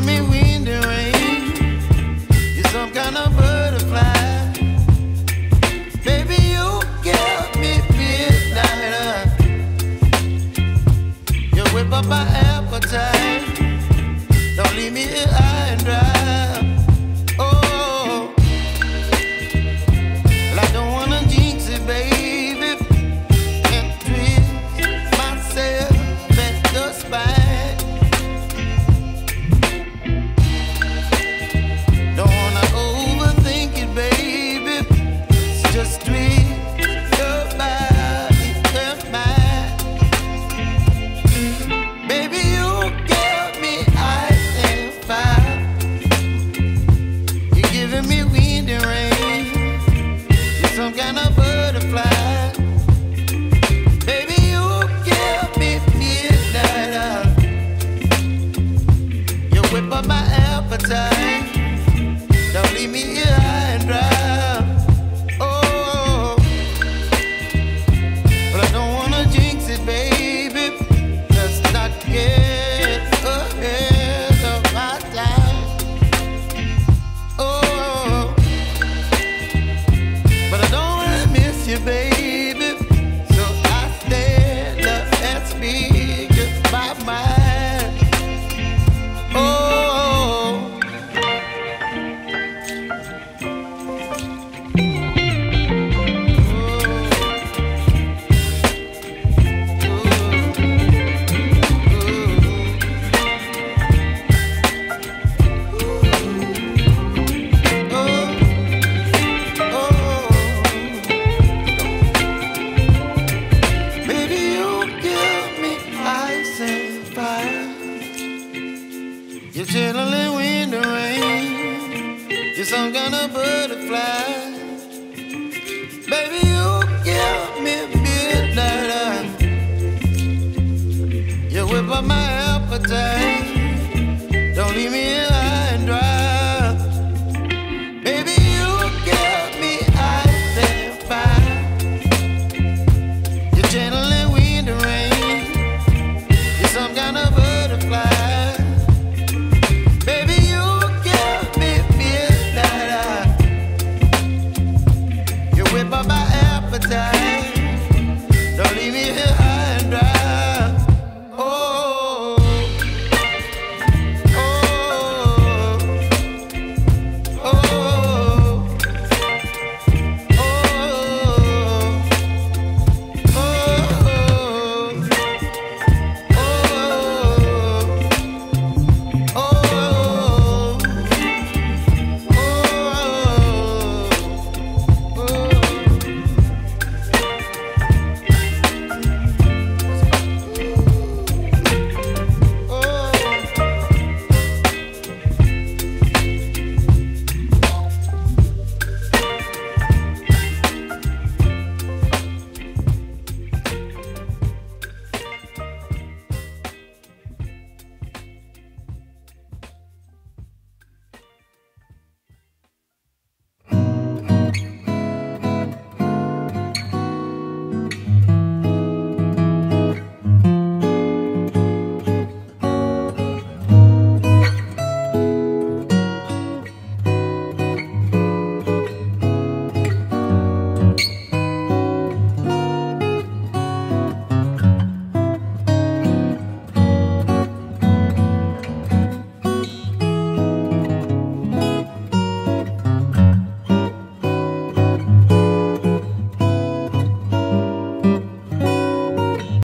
giving me wind and rain. You're some kind of butterfly. Baby, you give me midnight. You whip up my appetite. Don't leave me here high and dry. Oh, well, I don't wanna jinx it, baby. Can't twist myself at the spine. Don't wanna overthink it, baby. It's just twist your body and mine. Baby, you give me ice and fire. You're giving me wind and rain. You're some kind of butterfly. Baby, you give me midnight. You whip up my appetite. Don't leave me here high and dry. Oh, but I don't wanna jinx it, baby. Let's not get ahead of my time. Oh, but I don't wanna miss you, baby. So I stand up and speak just my mind. Oh. Baby, you give me ice and fire. You're chilling wind and rain. You're some kind of butterfly. Baby, you give me midnight. You whip up my appetite. Don't leave me